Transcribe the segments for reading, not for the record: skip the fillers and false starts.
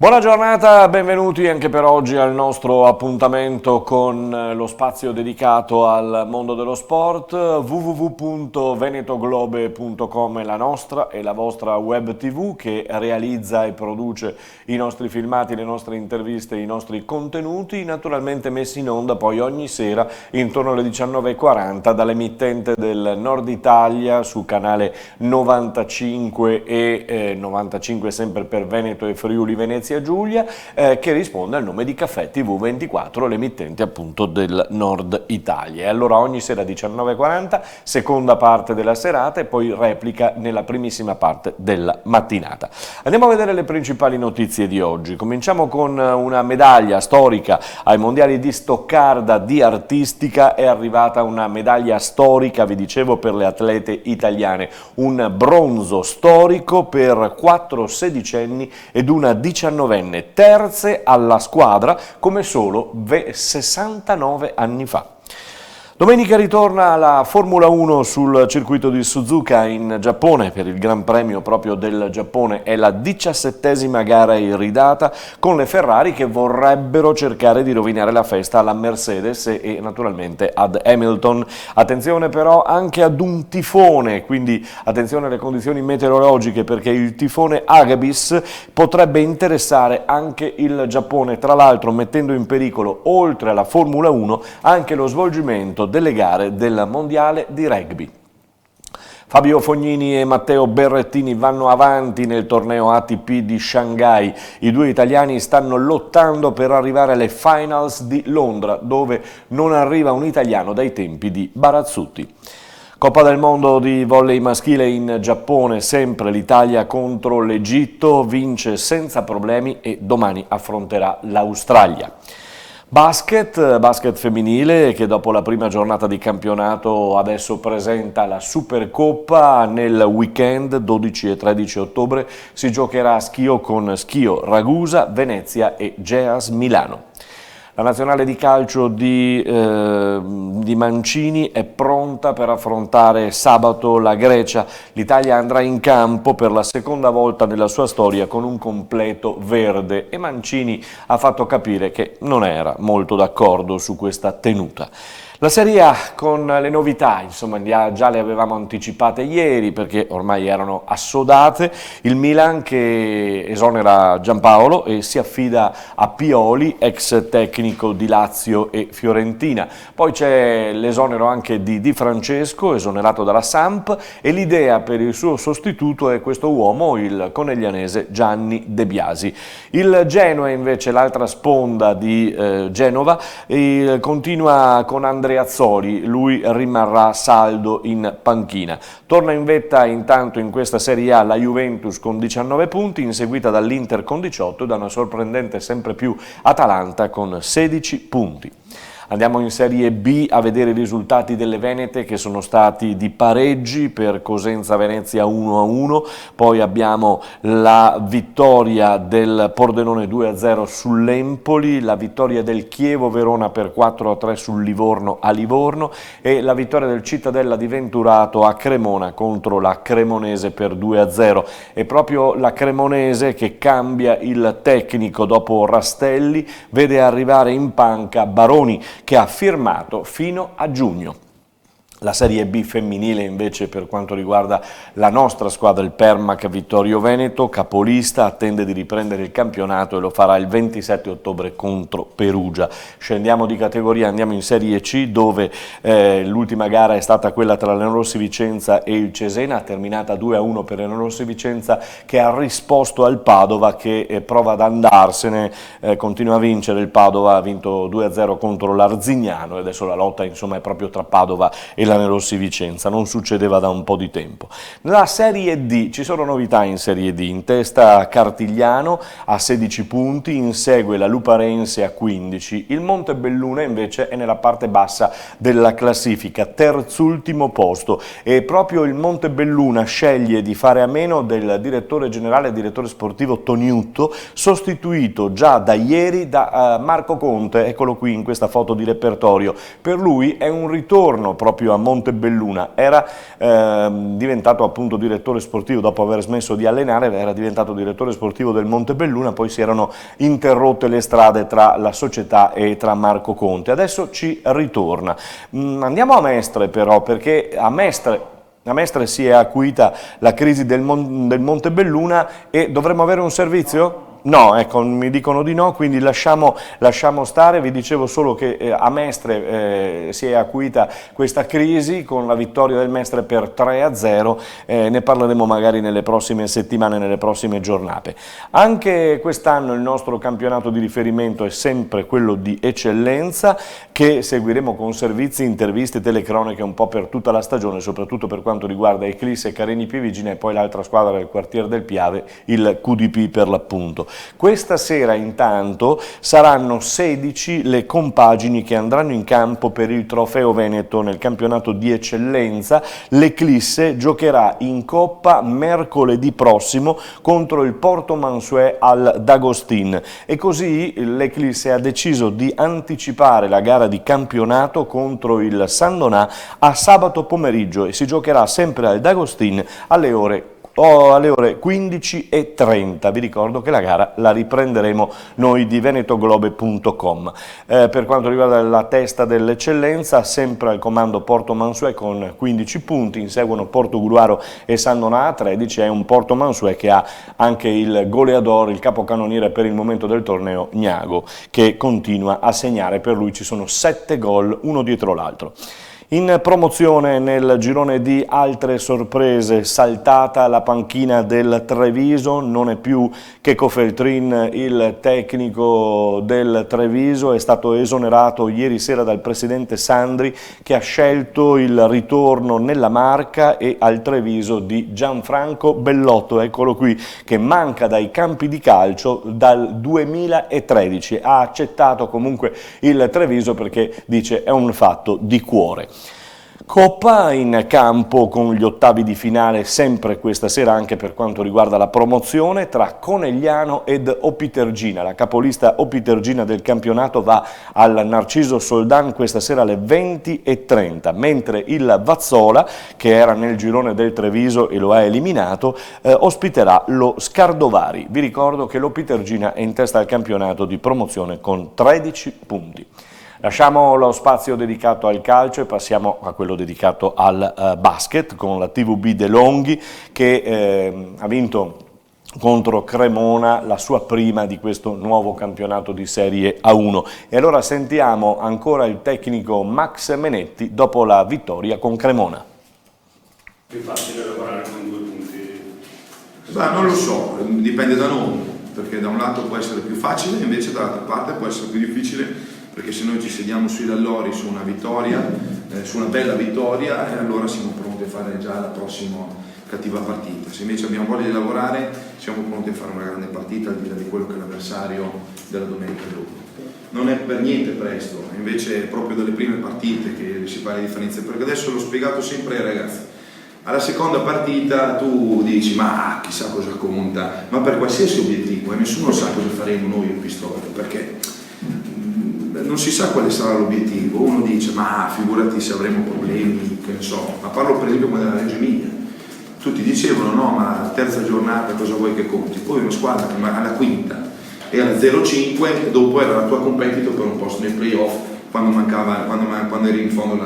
Buona giornata, benvenuti anche per oggi al nostro appuntamento con lo spazio dedicato al mondo dello sport. www.venetoglobe.com è la nostra e la vostra web tv che realizza e produce i nostri filmati, le nostre interviste, i nostri contenuti, naturalmente messi in onda poi ogni sera intorno alle 19:40 dall'emittente del Nord Italia su canale 95 e 95 sempre per Veneto e Friuli Venezia Giulia, che risponde al nome di Caffè TV 24, l'emittente appunto del Nord Italia. E allora ogni sera 19:40, seconda parte della serata e poi replica nella primissima parte della mattinata. Andiamo a vedere le principali notizie di oggi. Cominciamo con una medaglia storica ai mondiali di Stoccarda di artistica. È arrivata una medaglia storica, vi dicevo, per le atlete italiane, un bronzo storico per 4 sedicenni ed una 19enne, terze alla squadra come solo 69 anni fa. Domenica ritorna la Formula 1 sul circuito di Suzuka in Giappone per il Gran Premio proprio del Giappone. È la 17ª gara iridata con le Ferrari che vorrebbero cercare di rovinare la festa alla Mercedes e naturalmente ad Hamilton. Attenzione però anche ad un tifone, quindi attenzione alle condizioni meteorologiche perché il tifone Agabis potrebbe interessare anche il Giappone, tra l'altro mettendo in pericolo oltre alla Formula 1 anche lo svolgimento delle gare del mondiale di rugby. Fabio Fognini e Matteo Berrettini vanno avanti nel torneo ATP di Shanghai. I due italiani stanno lottando per arrivare alle finals di Londra, dove non arriva un italiano dai tempi di Barazzutti. Coppa del mondo di volley maschile in Giappone, sempre l'Italia contro l'Egitto, vince senza problemi e domani affronterà l'Australia. Basket femminile che dopo la prima giornata di campionato adesso presenta la Supercoppa. Nel weekend 12 e 13 ottobre si giocherà a Schio con Schio Ragusa, Venezia e Geas Milano. La nazionale di calcio di Mancini è pronta per affrontare sabato la Grecia. L'Italia andrà in campo per la seconda volta nella sua storia con un completo verde e Mancini ha fatto capire che non era molto d'accordo su questa tenuta. La Serie A con le novità, insomma già le avevamo anticipate ieri perché ormai erano assodate. Il Milan che esonera Giampaolo e si affida a Pioli, ex tecnico di Lazio e Fiorentina. Poi c'è l'esonero anche di Di Francesco, esonerato dalla Samp, e l'idea per il suo sostituto è questo uomo, il coneglianese Gianni De Biasi. Il Genoa invece, l'altra sponda di Genova, continua con Andrea Azzoli, lui rimarrà saldo in panchina. Torna in vetta intanto in questa Serie A la Juventus con 19 punti, inseguita dall'Inter con 18 e da una sorprendente sempre più Atalanta con 16 punti. Andiamo in Serie B a vedere i risultati delle Venete che sono stati di pareggi per Cosenza Venezia 1-1, poi abbiamo la vittoria del Pordenone 2-0 sull'Empoli, la vittoria del Chievo Verona per 4-3 sul Livorno a Livorno e la vittoria del Cittadella di Venturato a Cremona contro la Cremonese per 2-0. È proprio la Cremonese che cambia il tecnico dopo Rastelli, vede arrivare in panca Baroni, che ha firmato fino a giugno. La Serie B femminile invece per quanto riguarda la nostra squadra, il Permac Vittorio Veneto, capolista, attende di riprendere il campionato e lo farà il 27 ottobre contro Perugia. Scendiamo di categoria, andiamo in Serie C dove l'ultima gara è stata quella tra l'Enerossi Vicenza e il Cesena, terminata 2-1 per l'Enerossi Vicenza che ha risposto al Padova che prova ad andarsene, continua a vincere il Padova, ha vinto 2-0 contro l'Arzignano e adesso la lotta insomma è proprio tra Padova e la Nerossi Vicenza, non succedeva da un po' di tempo. Nella Serie D ci sono novità in Serie D, in testa Cartigliano a 16 punti, insegue la Luparense a 15, il Montebelluna invece è nella parte bassa della classifica, terzultimo posto e proprio il Montebelluna sceglie di fare a meno del direttore generale e direttore sportivo Toniutto, sostituito già da ieri da Marco Conte, eccolo qui in questa foto di repertorio. Per lui è un ritorno proprio a Montebelluna, era diventato appunto direttore sportivo dopo aver smesso di allenare, era diventato direttore sportivo del Montebelluna, poi si erano interrotte le strade tra la società e tra Marco Conte. Adesso ci ritorna. Andiamo a Mestre però, perché a Mestre si è acuita la crisi del Montebelluna e dovremmo avere un servizio? No, ecco, mi dicono di no, quindi lasciamo stare. Vi dicevo solo che a Mestre si è acuita questa crisi con la vittoria del Mestre per 3-0, ne parleremo magari nelle prossime settimane, nelle prossime giornate. Anche quest'anno il nostro campionato di riferimento è sempre quello di eccellenza, che seguiremo con servizi, interviste, telecronache un po' per tutta la stagione, soprattutto per quanto riguarda Eclisse e Careni Pivigine e poi l'altra squadra del quartier del Piave, il QDP per l'appunto. Questa sera intanto saranno 16 le compagini che andranno in campo per il Trofeo Veneto nel campionato di eccellenza. L'Eclisse giocherà in Coppa mercoledì prossimo contro il Porto Mansuè al D'Agostin e così l'Eclisse ha deciso di anticipare la gara di campionato contro il San Donà a sabato pomeriggio e si giocherà sempre al D'Agostin alle ore 15:30. Vi ricordo che la gara la riprenderemo noi di venetoglobe.com. Per quanto riguarda la testa dell'eccellenza, sempre al comando Porto Mansuè con 15 punti, inseguono Porto Guluaro e San Donà a 13, è un Porto Mansuè che ha anche il goleador, il capocannoniere per il momento del torneo, Gnago, che continua a segnare, per lui ci sono 7 gol uno dietro l'altro. In promozione nel girone di altre sorprese, saltata la panchina del Treviso, non è più Checo Feltrin il tecnico del Treviso, è stato esonerato ieri sera dal presidente Sandri che ha scelto il ritorno nella Marca e al Treviso di Gianfranco Bellotto, eccolo qui, che manca dai campi di calcio dal 2013, ha accettato comunque il Treviso perché dice è un fatto di cuore. Coppa in campo con gli ottavi di finale sempre questa sera anche per quanto riguarda la promozione tra Conegliano ed Opitergina. La capolista Opitergina del campionato va al Narciso Soldan questa sera alle 20:30, mentre il Vazzola, che era nel girone del Treviso e lo ha eliminato, ospiterà lo Scardovari. Vi ricordo che l'Opitergina è in testa al campionato di promozione con 13 punti. Lasciamo lo spazio dedicato al calcio e passiamo a quello dedicato al basket con la TVB De Longhi che ha vinto contro Cremona la sua prima di questo nuovo campionato di Serie A1. E allora sentiamo ancora il tecnico Max Menetti dopo la vittoria con Cremona. Più facile lavorare con 2 punti? Beh, non lo so, dipende da noi, perché da un lato può essere più facile, invece dall'altra parte può essere più difficile, perché se noi ci sediamo sui lallori su una vittoria, su una bella vittoria, allora siamo pronti a fare già la prossima cattiva partita. Se invece abbiamo voglia di lavorare, siamo pronti a fare una grande partita al di là di quello che è l'avversario della domenica dopo. Non è per niente presto, invece è proprio dalle prime partite che si fa la differenza, perché adesso l'ho spiegato sempre ai ragazzi. Alla seconda partita tu dici ma chissà cosa conta, ma per qualsiasi obiettivo, e nessuno sa cosa faremo noi in Pistoia, perché non si sa quale sarà l'obiettivo. Uno dice ma figurati se avremo problemi, che ne so, ma parlo per esempio come della Reggio Emilia, tutti dicevano no ma terza giornata cosa vuoi che conti, poi una squadra che alla quinta e alla 0-5 dopo era la tua competitor per un posto nei playoff quando eri in fondo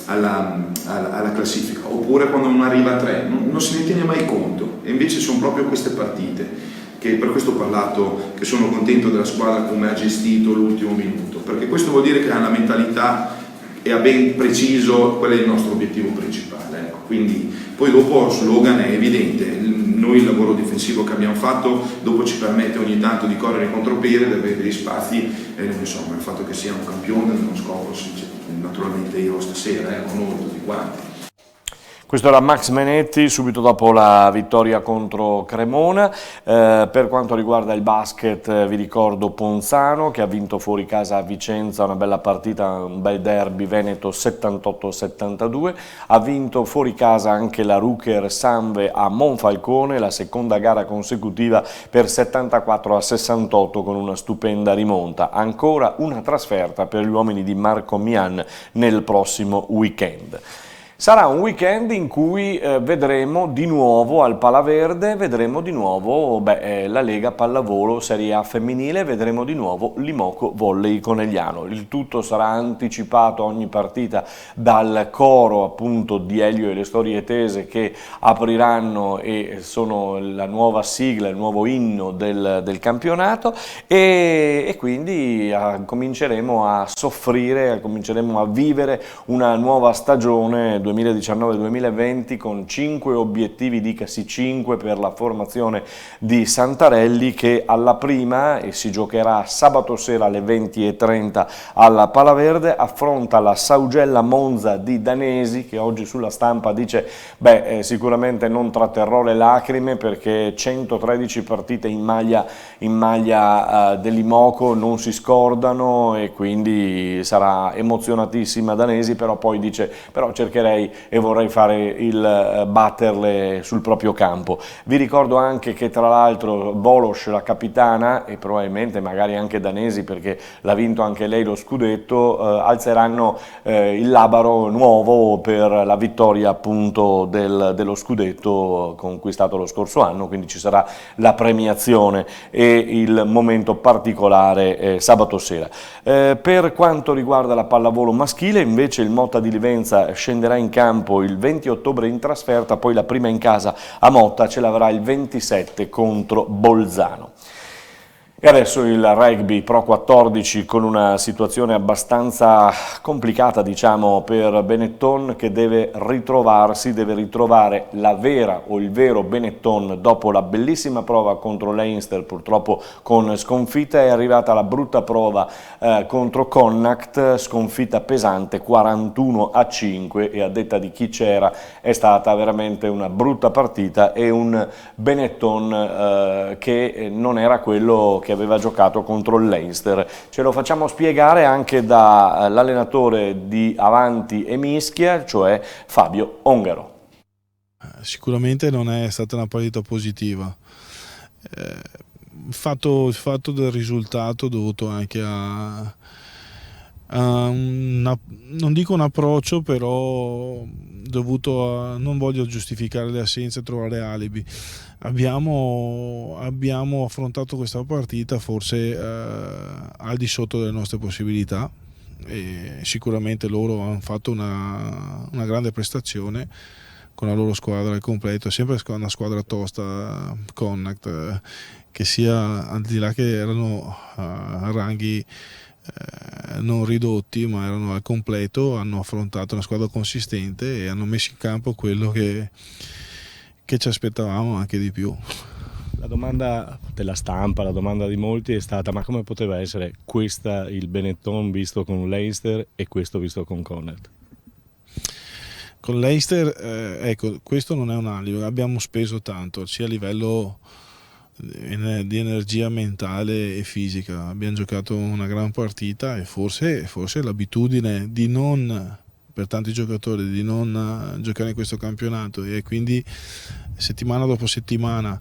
alla classifica, oppure quando non arriva a 3, non se ne tiene mai conto, e invece sono proprio queste partite che per questo ho parlato, che sono contento della squadra come ha gestito l'ultimo minuto, perché questo vuol dire che ha una mentalità e ha ben preciso qual è il nostro obiettivo principale, ecco. Quindi poi dopo slogan è evidente, noi il lavoro difensivo che abbiamo fatto dopo ci permette ogni tanto di correre in contropiede, di avere degli spazi, e insomma il fatto che sia un campione non scopro, naturalmente io stasera con noi tutti quanti. Questo era Max Menetti subito dopo la vittoria contro Cremona. Per quanto riguarda il basket vi ricordo Ponzano che ha vinto fuori casa a Vicenza, una bella partita, un bel derby veneto 78-72. Ha vinto fuori casa anche la Rucher Sanve a Monfalcone, la seconda gara consecutiva per 74-68 con una stupenda rimonta. Ancora una trasferta per gli uomini di Marco Mian nel prossimo weekend. Sarà un weekend in cui vedremo di nuovo al Palaverde, vedremo di nuovo la Lega Pallavolo Serie A femminile, vedremo di nuovo l'Imoco Volley Conegliano. Il tutto sarà anticipato ogni partita dal coro appunto di Elio e le Storie Tese che apriranno e sono la nuova sigla, il nuovo inno del campionato e quindi cominceremo a soffrire, cominceremo a vivere una nuova stagione 2019-2020 con 5 obiettivi, dicasi 5 per la formazione di Santarelli che alla prima, e si giocherà sabato sera alle 20:30 alla Palaverde, affronta la Saugella Monza di Danesi che oggi sulla stampa dice sicuramente non tratterrò le lacrime perché 113 partite in maglia dell'Imoco non si scordano e quindi sarà emozionatissima Danesi, però poi dice però cercherei e vorrei fare il batterle sul proprio campo. Vi ricordo anche che tra l'altro Bolos, la capitana, e probabilmente magari anche Danesi perché l'ha vinto anche lei lo scudetto, alzeranno il labaro nuovo per la vittoria appunto dello scudetto conquistato lo scorso anno, quindi ci sarà la premiazione e il momento particolare sabato sera. Per quanto riguarda la pallavolo maschile invece il Motta di Livenza scenderà in campo il 20 ottobre in trasferta, poi la prima in casa a Motta ce l'avrà il 27 contro Bolzano. E adesso il rugby Pro 14 con una situazione abbastanza complicata diciamo per Benetton che deve ritrovare la vera o il vero Benetton dopo la bellissima prova contro Leinster, purtroppo con sconfitta. È arrivata la brutta prova contro Connacht, sconfitta pesante 41-5 e a detta di chi c'era è stata veramente una brutta partita e un Benetton che non era quello che aveva giocato contro il Leinster. Ce lo facciamo spiegare anche dall'allenatore di Avanti e Mischia, cioè Fabio Ongaro. Sicuramente non è stata una partita positiva. Il fatto del risultato dovuto anche a non dico un approccio, però dovuto a, non voglio giustificare le assenze e trovare alibi. Abbiamo affrontato questa partita forse al di sotto delle nostre possibilità e sicuramente loro hanno fatto una grande prestazione con la loro squadra al completo, sempre una squadra tosta, Connacht, che sia al di là che erano a ranghi non ridotti ma erano al completo, hanno affrontato una squadra consistente e hanno messo in campo quello che ci aspettavamo anche di più. La domanda della stampa, la domanda di molti è stata: ma come poteva essere questa il Benetton visto con Leinster e questo visto con Connacht? Con Leinster, ecco, questo non è un alibi, abbiamo speso tanto sia a livello di energia mentale e fisica, abbiamo giocato una gran partita e forse l'abitudine di non, per tanti giocatori, di non giocare in questo campionato e quindi settimana dopo settimana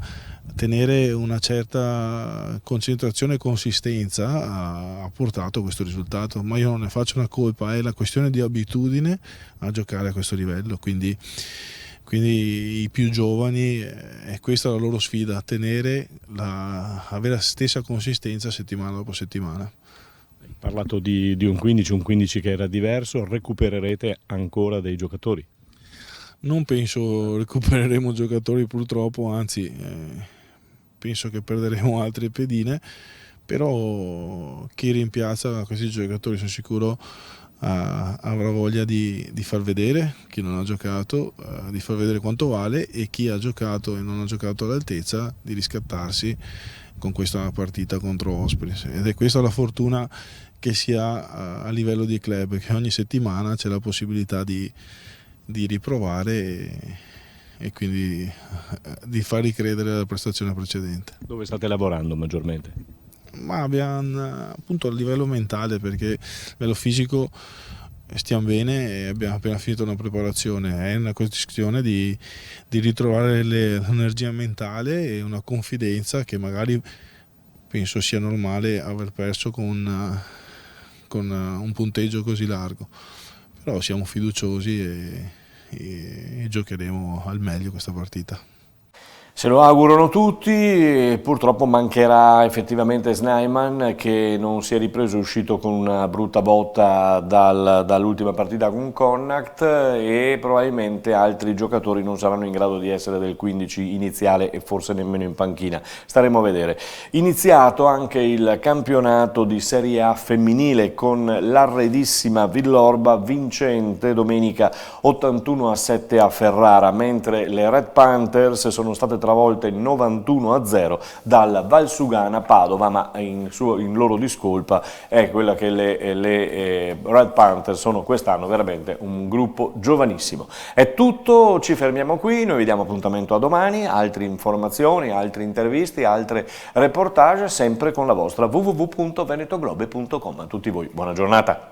tenere una certa concentrazione e consistenza ha portato a questo risultato, ma io non ne faccio una colpa, è la questione di abitudine a giocare a questo livello, quindi i più giovani, è questa la loro sfida, avere la stessa consistenza settimana dopo settimana. Hai parlato di un 15 che era diverso, recupererete ancora dei giocatori? Non penso recupereremo giocatori purtroppo, anzi penso che perderemo altre pedine, però chi rimpiazza questi giocatori sono sicuro avrà voglia di far vedere chi non ha giocato, di far vedere quanto vale, e chi ha giocato e non ha giocato all'altezza di riscattarsi con questa partita contro Ospreys. Ed è questa la fortuna che si ha a livello di club, che ogni settimana c'è la possibilità di di riprovare e quindi di far ricredere la prestazione precedente. Dove state lavorando maggiormente? Ma abbiamo appunto a livello mentale, perché a livello fisico stiamo bene e abbiamo appena finito una preparazione, è una questione di ritrovare l'energia mentale e una confidenza che magari penso sia normale aver perso con un punteggio così largo, però siamo fiduciosi e giocheremo al meglio questa partita. Se lo augurano tutti, purtroppo mancherà effettivamente Snyman, che non si è ripreso, è uscito con una brutta botta dall'ultima partita con Connacht, e probabilmente altri giocatori non saranno in grado di essere del 15 iniziale e forse nemmeno in panchina. Staremo a vedere. Iniziato anche il campionato di Serie A femminile con l'arredissima Villorba vincente domenica 81-7 a Ferrara, mentre le Red Panthers sono state travolte 91-0 dal Valsugana Padova, ma in loro discolpa è quella che le Red Panthers sono quest'anno veramente un gruppo giovanissimo. È tutto, ci fermiamo qui, noi vi diamo appuntamento a domani, altre informazioni, altre interviste, altre reportage, sempre con la vostra www.venetoglobe.com. A tutti voi, buona giornata.